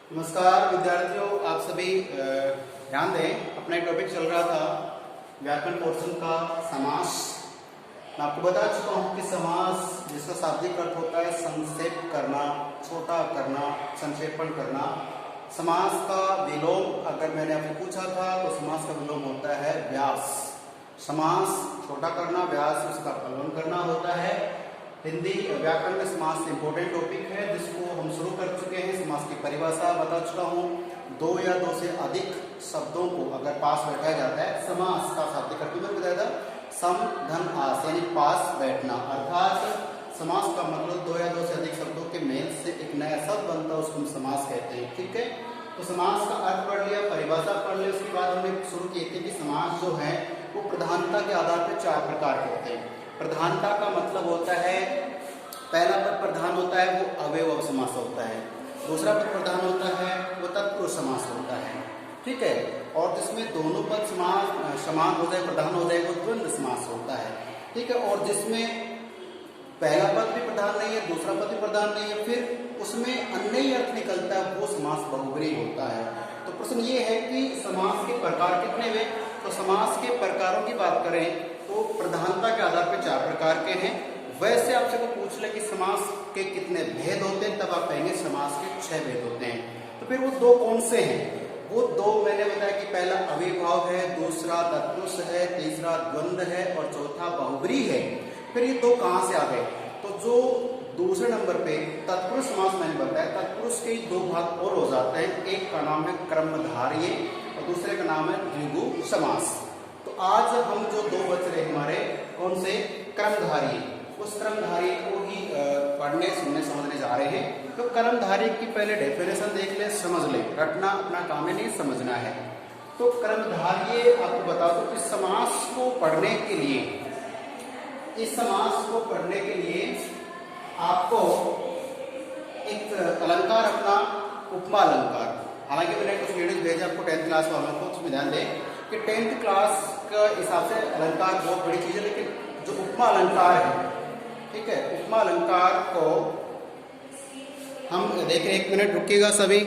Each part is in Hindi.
नमस्कार विद्यार्थियों, आप सभी ध्यान दें। अपना टॉपिक चल रहा था व्याकरण पोर्शन का समास। मैं आपको बता चुका हूं कि समास जिसका शाब्दिक अर्थ होता है संक्षेप करना, छोटा करना, संक्षेपण करना। समास का विलोम अगर मैंने आपसे पूछा था तो समास का विलोम होता है व्यास। समास छोटा करना, व्यास उसका फलन करना होता है। हिंदी व्याकरण में समास इंपॉर्टेंट टॉपिक है जिसको हम शुरू कर चुके हैं। समास की परिभाषा बता चुका हूँ। दो या दो से अधिक शब्दों को अगर पास बैठाया जाता है, समास का शाब्दिक अर्थ में बताया था सम धन आस, यानी पास बैठना। अर्थात समास का मतलब दो या दो से अधिक शब्दों के मेल से एक नया शब्द बनता है, उसको हम समास कहते हैं। ठीक है, तो समास का अर्थ पढ़ लिया, परिभाषा पढ़ लिया। उसके बाद हमने शुरू किए थे कि समास जो है वो प्रधानता के आधार पर चार प्रकार के होते हैं। प्रधानता का मतलब होता है, पहला पद प्रधान होता है वो अवयव समास होता है। दूसरा पद प्रधान होता है वो तत्पुरुष समास होता है। ठीक है, और जिसमें दोनों पद समान हो जाए, प्रधान हो जाए, वो द्वंद्व समास होता है। ठीक है, और जिसमें पहला पद भी प्रधान नहीं है, दूसरा पद भी प्रधान नहीं है, फिर उसमें अन्य ही अर्थ निकलता है, वो समास बहुब्रीहि होता है। तो प्रश्न ये है कि समास के प्रकार कितने हुए? तो समास के प्रकारों की बात करें तो प्रधानता के आधार पर चार प्रकार के हैं। वैसे आपसे को पूछ ले कि समास के कितने भेद होते हैं, तब आप कहेंगे समास के 6 भेद होते हैं। तो फिर वो दो कौन से हैं? वो दो मैंने बताया कि पहला अविभाव है, दूसरा तत्पुरुष है, तीसरा द्वंद्व है और चौथा बहुब्रीहि है। फिर ये दो कहां से आ गए? तो जो दूसरे नंबर पे तत्पुरुष समास मैंने बताया, तत्पुरुष के दो भाग और हो जाते हैं। एक का नाम है क्रमधारय और दूसरे का नाम है द्विगु समास। तो आज हम जो दो बच रहे हमारे कौन से? क्रमधारय। उस क्रमधारय को ही पढ़ने सुनने समझने जा रहे हैं। तो क्रमधारय की पहले डेफिनेशन देख ले, समझ ले। रटना अपना काम है, नहीं समझना है। तो क्रमधारय आपको बता दो कि समास को पढ़ने के लिए, इस समास को पढ़ने के लिए आपको एक अलंकार अपना उपमा अलंकार। हालांकि मैंने कुछ वीडियोज भेजे आपको 10th क्लास वालों को, उसमें ध्यान दें कि 10th क्लास का हिसाब से अलंकार बहुत बड़ी चीज है, लेकिन जो उपमा अलंकार है, ठीक है, उपमा अलंकार को हम देखें। 1 मिनट रुकिएगा सभी।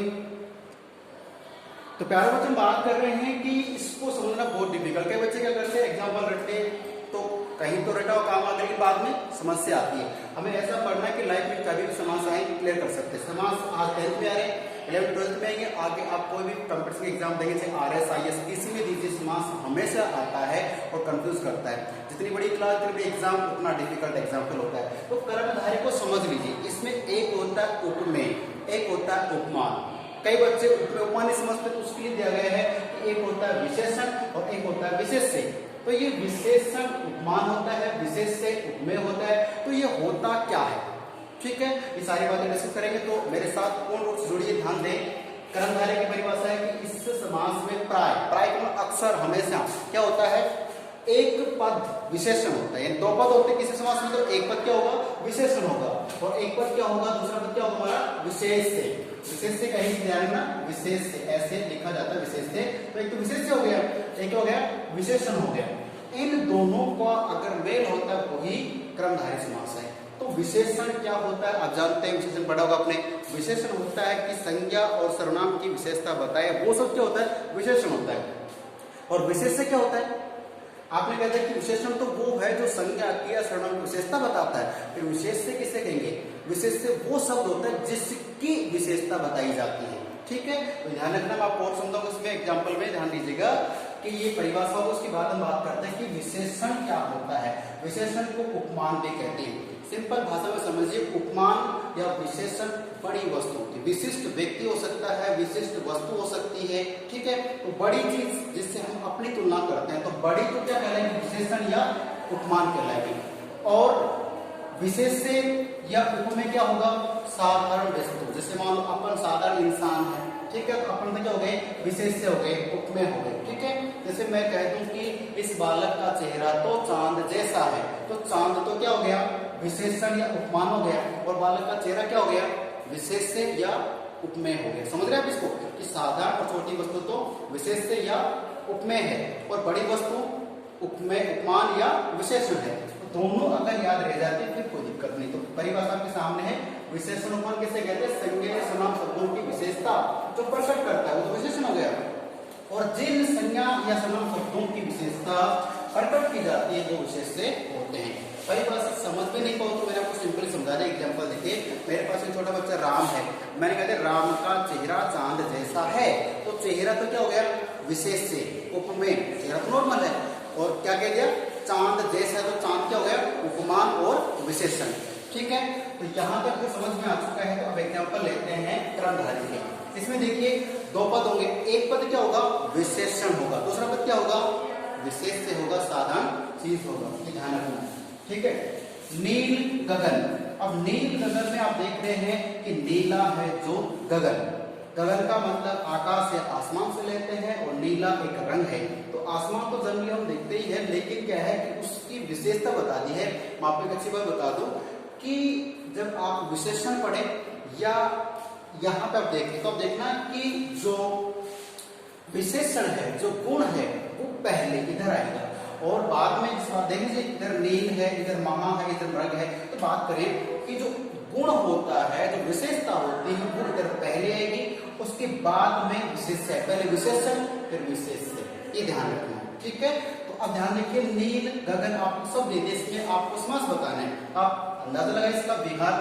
तो प्यारे बच्चे, हम बात कर रहे हैं कि इसको समझना बहुत डिफिकल्ट है। बच्चे क्या करते हैं, एग्जाम्पल रटते तो कहीं तो रटा काम आ गई, बाद में समस्या आती है। हमें ऐसा पढ़ना है कि लाइफ में कभी भी समास आए क्लियर कर सकते हैं। समास आज 10th में आ रहे हैं, 11th 12th में आएंगे, आगे आप कोई भी कंपटीशन एग्जाम देंगे, जैसे RS IS, किसी में दीजिए, समास हमेशा आता है और कंफ्यूज करता है। जितनी बड़ी क्लास, जितनी बड़ी एग्जाम, उतना डिफिकल्ट एग्जाम्पल होता है। तो कर्मधारय को समझ लीजिए। इसमें एक होता है उपमेय, एक होता है उपमान। कई बच्चे उपमान नहीं समझते, तो उसके लिए दिया गया है कि एक होता है विशेषण और एक होता है विशेष्य। तो ये विशेषण उपमान होता है, विशेष्य उपमेय होता है। तो ये होता क्या है? ठीक है, ये सारी बातें डिस्कस करेंगे। तो मेरे साथ पूर्ण रूप से जुड़िए, ध्यान दें। कर्मधारय की परिभाषा है कि इस समास में प्राय का अक्सर हमेशा क्या होता है? एक पद विशेषण होता है। दो पद होते हैं किसी समास में, तो एक पद क्या होगा? विशेषण होगा, और एक पद क्या होगा? दूसरा पद क्या होगा हमारा? विशेष्य। विशेष्य कहीं ध्यान रखना, विशेष्य ऐसे लिखा जाता है, विशेष्य। तो एक तो विशेष्य हो गया, एक हो गया विशेषण हो गया। इन दोनों का अगर मेल होता है वही क्रमधारय समास है। तो विशेषण क्या होता है? आप जानते हैं, विशेषण पढ़ा होगा आपने। विशेषण होता है कि संज्ञा और सर्वनाम की विशेषता बताए, वो सब क्या होता है? विशेषण होता है। और विशेष्य क्या होता है? आपने कहते हैं कि विशेषण तो वो है जो संज्ञा की सर्वनाम की विशेषता बताता है। फिर विशेष्य किसे कहेंगे? विशेष्य वो शब्द होता है जिसकी विशेषता बताई जाती है। ठीक है, तो ध्यान रखना। मैं आपको और समझाऊंगा इसमें एग्जाम्पल में, ध्यान दीजिएगा कि ये परिभाषा हो, उसके बाद हम बात करते हैं कि विशेषण क्या होता है। विशेषण को उपमान भी कहते हैं। सिंपल भाषा में समझिए, उपमान या विशेषण बड़ी वस्तु होती है। विशिष्ट व्यक्ति हो सकता है, विशिष्ट वस्तु हो सकती है। ठीक है, तो बड़ी चीज जिससे हम अपनी तुलना करते हैं, तो बड़ी तो क्या कहलाएगी? विशेषण या उपमान कहलाएगी। और विशेष्य या उपमेय क्या होगा? साधारण वस्तु। जैसे मान लो अपन साधारण इंसान है, ठीक है, तो अपन क्या हो गए? विशेष्य हो गए, उपमेय हो गए। ठीक है, जैसे मैं कह दूं कि इस बालक का चेहरा तो चांद जैसा है, तो चांद तो क्या हो गया? विशेषण या उपमान हो गया। और बालक का चेहरा क्या हो गया? विशेष्य या उपमेय हो गया। समझ रहे हैं आप इसको कि साधारण और छोटी वस्तु तो विशेष्य या उपमेय है, और बड़ी वस्तु उपमेय, उपमान या विशेषण है। दोनों अगर याद रह जाते फिर कोई दिक्कत नहीं। तो परिभाषा आपके सामने है। विशेषण उपमान किसे कहते हैं? संज्ञा या सर्वनाम शब्दों की विशेषता जो प्रकट करता है वो तो विशेषण हो गया। और जिन संज्ञा या सर्वनाम शब्दों की विशेषता प्रकट की जाती है वो विशेष से होते हैं। कई बार से समझ में नहीं पाओ तो मैंने आपको सिंपली समझा दिया। एग्जांपल देखिए, मेरे पास एक छोटा बच्चा राम है, मैंने कहते राम का चेहरा चांद जैसा है, तो चेहरा तो क्या हो गया विशेष से, उपमेय, चेहरा तो नॉर्मल है, और क्या कह दिया चांद जैसा है, तो चांद क्या हो गया उपमान और विशेषण। ठीक है, तो यहाँ तक तो समझ में आ चुका है। तो अब एग्जाम्पल लेते हैं क्रमधारी के। इसमें देखिए दो पद होंगे, एक पद क्या होगा विशेषण होगा, दूसरा पद क्या होगा विशेष से होगा, साधारण चीज होगा, ध्यान रखना। ठीक है, नील गगन। अब नील गगन में आप देख रहे हैं कि नीला है जो गगन, गगन का मतलब आकाश या आसमान से लेते हैं, और नीला एक रंग है। तो आसमान तो जनरली हम देखते ही है, लेकिन क्या है कि उसकी विशेषता बता दी है। मैं आपको एक अच्छी बात बता दूं कि जब आप विशेषण पढ़े या यहाँ पे आप देखें तो आप देखना कि जो विशेषण है, जो गुण है, वो पहले इधर आएगा, और बाद में देख लीजिए इधर नील है, इधर महा है, इधर मृग है। तो बात करें कि जो गुण होता है, जो विशेषता होती है, वो इधर पहले आएगी, उसके बाद में विशेष है, पहले विशेषण फिर विशेष है, ये ध्यान रखना। ठीक है, तो अब ध्यान रखिए नील गगन आपको सब देते, इसमें आपको समास बताना है। आप अंदाजा लगाए इसका विभाग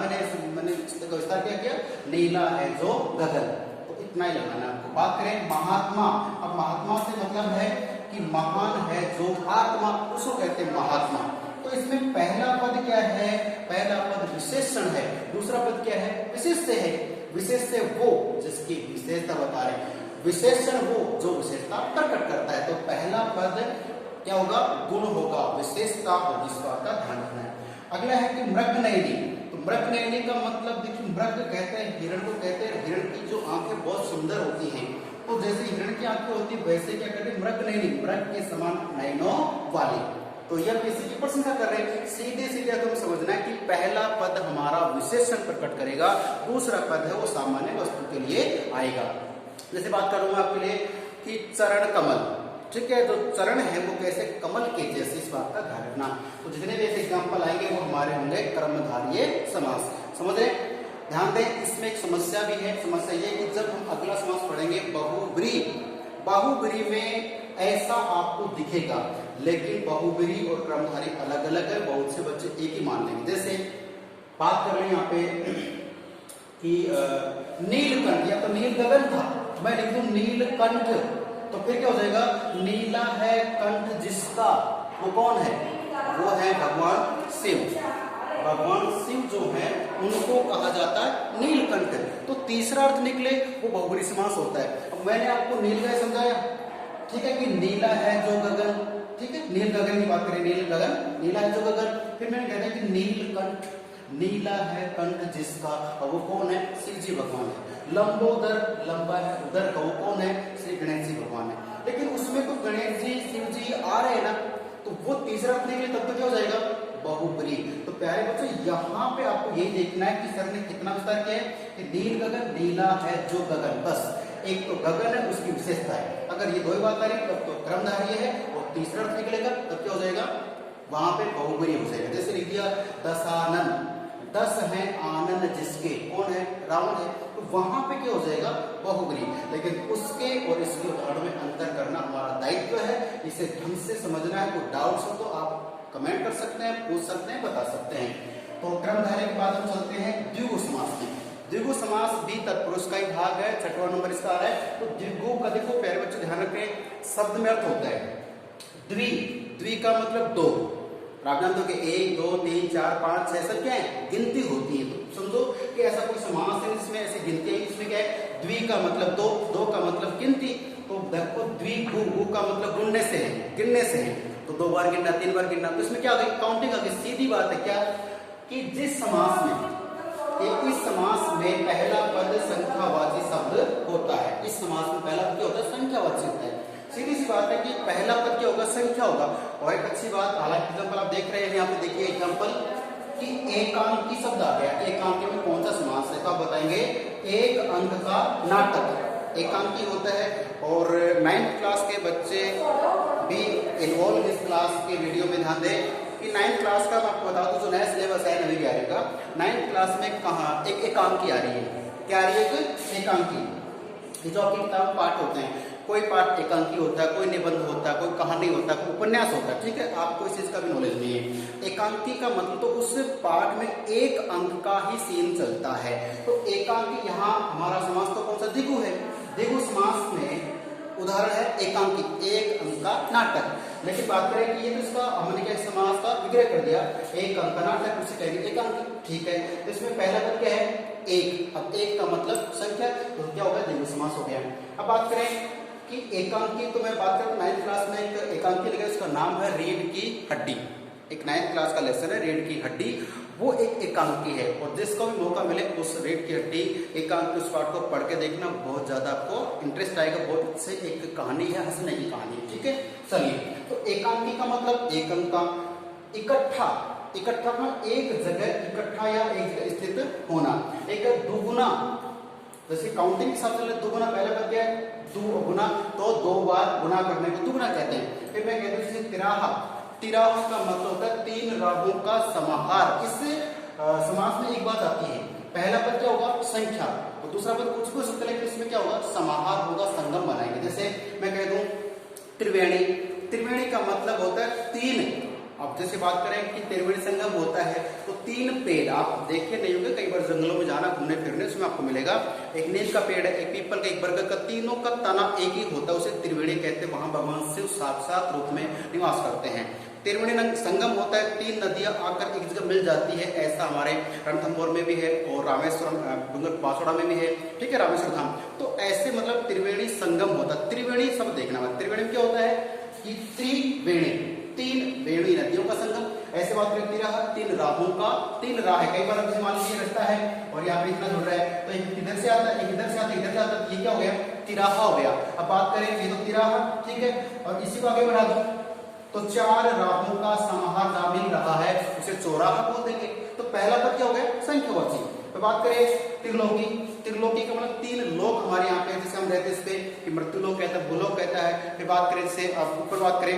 मैंने विस्तार क्या किया, नीला है जो गगन, तो इतना ही लगाना है आपको। बात करें महात्मा, अब महात्मा से मतलब है कि महान है जो आत्मा, उसको कहते हैं महात्मा। तो इसमें पहला पद क्या है, पहला पद विशेषण है, दूसरा पद क्या है विशेष से है। विशेष से वो जिसकी विशेषता बता रहे हैं, विशेषण वो जो विशेषता प्रकट करता है। तो पहला पद क्या होगा गुण होगा, विशेषता होगी, इस बात का ध्यान रखना है। अगला है कि मृगनयनी। तो मृगनयनी का मतलब देखिए, मृग कहते हैं हिरण को, कहते हैं हिरण की जो आंखें बहुत सुंदर होती हैं, तो जैसे हिरण की आंखें होती है वैसे क्या कहते हैं मृगनयनी, मृग के समान नयनों वाली। तो यह किसी की प्रशंसा कर रहे हैं। सीधे सीधे तुम समझना है कि पहला पद हमारा विशेषण प्रकट करेगा, दूसरा पद है वो सामान्य वस्तु के लिए आएगा। जैसे बात करूंगा आपके लिए कि चरण कमल, ठीक है, जो चरण है वो कैसे कमल के जैसे, इस बात का ध्यान रखना। तो जितने भी ऐसे एग्जाम्पल आएंगे वो हमारे होंगे कर्मधारय समास। समझ रहे, ध्यान दें। इसमें एक समस्या भी है, समस्या ये कि जब हम अगला समास पढ़ेंगे बहुब्रीहि, बहुब्रीहि में ऐसा आपको दिखेगा, लेकिन बहुब्रीहि और कर्मधारय अलग अलग है, बहुत से बच्चे एक ही मान लेंगे। जैसे बात कर रहे हैं यहाँ पे कि नीलकंठ, या तो नील गगन था, मैं लिख दूं नीलकंठ, तो फिर क्या हो जाएगा नीला है कंठ जिसका, वो कौन है, वो है भगवान शिव। भगवान शिव जो है उनको कहा जाता है नीलकंठ। तो तीसरा अर्थ निकले वो बहुब्रीहि समास होता है। अब मैंने आपको नील का समझाया, ठीक है, कि नीला है जो गगन, ठीक है, नील गगन की बात करें, नील गगन, नीला है जो गगन। फिर मैंने कहता है कि नीलकंठ, नीला है कंठ जिसका, और वो कौन है शिव जी भगवान है। लंबोदर, लंबा है उदर का, वो कौन है श्री गणेश जी भगवान है। लेकिन उसमें तो गणेश जी शिव जी आ रहे हैं ना, तो वो तीसरा अपने के लिए तब तो क्या हो जाएगा बहुब्रीहि। तो प्यारे बच्चों यहाँ पे आपको यही देखना है कि सर ने कितना विस्तार किया है कि नील गगन, नीला है जो गगन, बस एक तो गगन है उसकी विशेषता है। अगर ये दो ही बात आ रही तब तो क्रमधारय है, और तीसरा अर्थ निकलेगा तब क्या हो जाएगा वहां पे बहुब्रीहि हो जाएगा। जैसे लिख दिया दशानन, 10 है आनंद जिसके, कौन है रावण है, तो वहां पे क्या हो जाएगा बहुब्रीहि। लेकिन उसके और इसके उदाहरण में अंतर करना हमारा दायित्व है, इसे ढंग से समझना है। कोई डाउट्स हो तो आप कमेंट कर सकते हैं, पूछ सकते हैं, बता सकते हैं। तो क्रमधारय के बाद हम चलते हैं द्विगु समास में। द्विगु समास भी तत्पुरुष का ही भाग है, 6वां नंबर इसका आ रहा है। तो द्विगु का देखो प्यारे बच्चे ध्यान रखें, शब्द में अर्थ होता है द्वि, द्वि का मतलब दो। आप जानते हो कि 1 2 3 4 5 6 सब क्या है गिनती होती है। तो समझो कि ऐसा कोई समास है जिसमें ऐसी गिनती है, इसमें क्या है द्वि का मतलब दो, दो का मतलब गिनती। तो देखो द्विगु, गु का मतलब गुणने से है, गिनने से है, तो 2 बार गिनना 3 बार गिनना, तो इसमें क्या आ गई काउंटिंग आ गई। सीधी बात है क्या कि जिस समास में, इस समास में पहला पद संख्यावाची शब्द होता है, इस समास में पहला पद क्या होता है संख्यावाची होता है। सीधी सी बात है कि पहला पद क्या होगा संख्या होगा। और एक अच्छी बात, हालांकि एग्जाम्पल आप देख रहे हैं यहाँ पे, देखिए एग्जाम्पल कि एकांकी शब्द आ गया। एकांकी में कौन सा समास है तो आप बताएंगे एक अंक का नाटक एकांकी होता है। और 9th क्लास के बच्चे भी इन्वॉल्व इस क्लास के वीडियो में ध्यान दें कि 9th क्लास का मैं आपको बता दूं जो नया सिलेबस है नवी ग्यारहवीं का, 9th क्लास में कहाँ एक एकांकी आ रही है, क्या आ रही है एक एकांकी। ये जो आपकी किताब में पाठ होते हैं, कोई पाठ एकांकी होता है, कोई निबंध होता है, कोई कहानी होता है, कोई उपन्यास होता है, ठीक है, आपको इस चीज का भी नॉलेज नहीं है। एकांकी का मतलब तो उस पाठ में एक अंक का ही सीन चलता है। तो एकांकी यहाँ हमारा समास तो कौन सा, द्विगु है। द्विगु समास में उदाहरण है एकांकी, एक अंक का नाटक। लेकिन बात करें कि ये तो इसका हमने क्या समास का विग्रह कर दिया, एक अंक का नाटक, उसे कहेंगे एकांकी, ठीक है। तो इसमें पहला पद क्या है, एक। अब एक का मतलब संख्या, तो क्या होगा, द्विगु समास हो गया। अब बात करें कि एकांकी, तो मैं बात करूं 9th क्लास में एक एकांकी लगा, उसका नाम है रीढ़ की हड्डी। एक 9th क्लास का लेसन है रीढ़ की हड्डी, वो एक एकांकी है। और जिसको भी मौका मिले उस रीढ़ की हड्डी एकांकी उस पाठ को पढ़ के देखना, बहुत ज्यादा आपको इंटरेस्ट आएगा। बहुत से एक कहानी है, हंसने की कहानी है, ठीक है। चलिए, तो एकांकी का मतलब एक अंक का। इकट्ठा, इकट्ठा का एक जगह इकट्ठा या एक जगह स्थित होना। एक दुगुना, जैसे काउंटिंग के हिसाब से दुगुना, पहले बात क्या है, दुगुना, तो 2 बार गुना करने को दुगुना कहते हैं। फिर मैं कहता हूँ जैसे तिराहा, तिराहा का मतलब होता है 3 राहों का समाहार। इससे समास में एक बात आती है, पहला पद क्या होगा, संख्या, और दूसरा पद कुछ हो सकता है, लेकिन इसमें क्या होगा, समाहार होगा, संगम बनाएंगे। जैसे मैं कह दूं त्रिवेणी, त्रिवेणी का मतलब होता है 3। अब जैसे बात करें कि त्रिवेणी संगम होता है तो 3 पेड़, आप देखे नहीं होंगे, कई बार जंगलों में जाना घूमने फिरने, उसमें आपको मिलेगा एक नीम का पेड़ है, एक पीपल का, एक बरगद का, तीनों का तना एक ही होता है, उसे त्रिवेणी कहते हैं। वहां भगवान शिव साक्षात रूप में निवास करते हैं। त्रिवेणी संगम होता है, 3 नदियां आकर एक जगह मिल जाती है, ऐसा हमारे रणथंभौर में भी है और रामेश्वरम डूंगर बांसवाड़ा में भी है, ठीक है, रामेश्वर धाम। तो ऐसे मतलब त्रिवेणी संगम होता है। त्रिवेणी सब देखना है, त्रिवेणी में क्या होता है कि त्रिवेणी, 3 वेणी नदियों का संगम। ऐसे बात करें तिराहा, 3 राहों का, 3 राह है, कई बार जैसे मान लीजिए रास्ता है और यहाँ पे इतना जुड़ रहा है, तो एक इधर से आता है, एक इधर से आता है, इधर से आता है, ये क्या हो गया, तिराहा हो गया। अब बात करें ये तो तिराहा, ठीक है, और इसी को आगे बढ़ा दो तो 4 राहों का समाहार जहां मिल रहा है उसे चौराहा बोल देंगे। तो पहला पद क्या हो गया, संख्यावाची। तो बात करें त्रिलोकी, त्रिलोकी का मतलब 3 लोक हमारे यहाँ पे, जैसे हम रहते इस पे कि मृत्युलोक कहता है, भूलोक कहता है। फिर बात करें जैसे अब ऊपर बात करें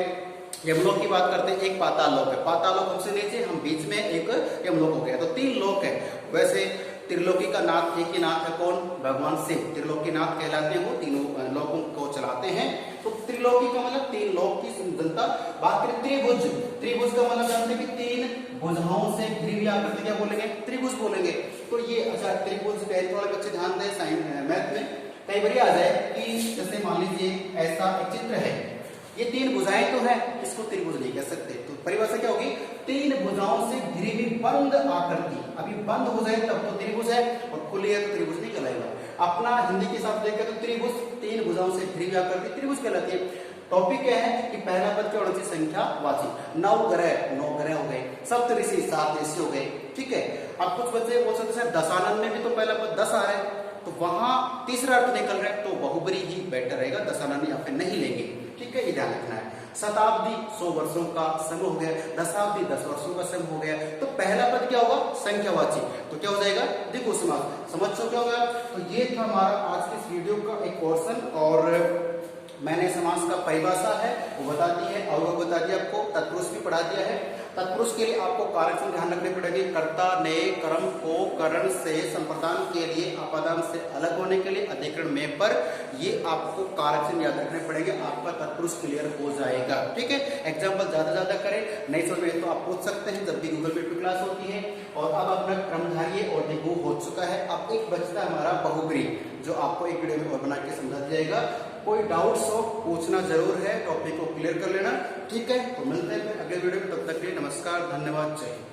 यमलोक की बात करते हैं, एक पाताल लोक है, पाताल लोक हमसे नीचे, हम बीच में एक यमलोक हो गया, तो 3 लोक है। वैसे त्रिलोकी का नाथ एक ही नाथ है, कौन, भगवान शिव त्रिलोकी नाथ कहलाते हैं, वो तीनों लोकों को चलाते हैं। तो त्रिलोकी का मतलब 3 लोक की जनता। बात करें त्रिभुज, त्रिभुज का मतलब जानते हैं कि 3 भुजाओं से घिरी हुई आकृति क्या बोलेंगे, त्रिभुज बोलेंगे। तो ये अच्छा त्रिभुज, वाले बच्चे ध्यान दें, साइंस मैथ में कई बार आ जाए कि जैसे मान लीजिए ऐसा एक चित्र है, ये 3 भुजाएं तो है, इसको त्रिभुज नहीं कह सकते। तो परिभाषा क्या होगी, 3 भुजाओं से घिरी हुई बंद आकृति। अभी बंद हो जाए तब तो त्रिभुज है, और खुली है तो त्रिभुज नहीं कहलाएगा। अपना हिंदी के हिसाब से देखें तो त्रिभुज 3 भुजाओं से घिरी हुई आकृति त्रिभुज कहलाती है। टॉपिक क्या है कि पहला पद क्या होना चाहिए, संख्यावाची। 9 ग्रह हो गए, सप्तऋषि 7 ऋषि हो गए, ठीक है। अब कुछ बच्चे बोल सकते हैं दशानन में भी तो पहला पद 10 आ रहा है, तो वहां तीसरा अर्थ निकल रहा है, तो बहुब्री ही बेटर रहेगा, दशानन यहाँ पे नहीं लेंगे, ठीक है, ये ध्यान रखना है। शताब्दी 100 वर्षों का सम हो गया, दशाब्दी 10 वर्षों का सम हो गया। तो पहला पद क्या होगा, संख्यावाची, तो क्या हो जाएगा, द्विगु समास। समझ चुके होगा। तो ये था हमारा आज के इस वीडियो का एक पोर्शन, और मैंने समास का परिभाषा है वो बता दी है, और वो बता दिया आपको, तत्पुरुष भी पढ़ा दिया है। तत्पुरुष के लिए आपको कारक ध्यान रखने पड़ेंगे, कर्ता ने कर्म को करण से संप्रदान के लिए, अपादान से अलग होने के लिए, अधिकरण में पर, ये आपको कारक याद रखने पड़ेंगे, आपका तत्पुरुष क्लियर हो जाएगा, ठीक है। एग्जाम्पल ज्यादा करें, नहीं समझ में तो आप पूछ सकते हैं जब भी गूगल मीट पे क्लास होती है। और अब अपना क्रमधारीय और द्विगु हो चुका है, अब एक बचता हमारा बहुब्री, जो आपको एक वीडियो में और बना के समझा दिया जाएगा। कोई डाउट्स हो पूछना जरूर है, टॉपिक को क्लियर कर लेना, ठीक है। तो मिलते हैं अगले वीडियो में, तब तक के लिए नमस्कार, धन्यवाद, जय हिंद।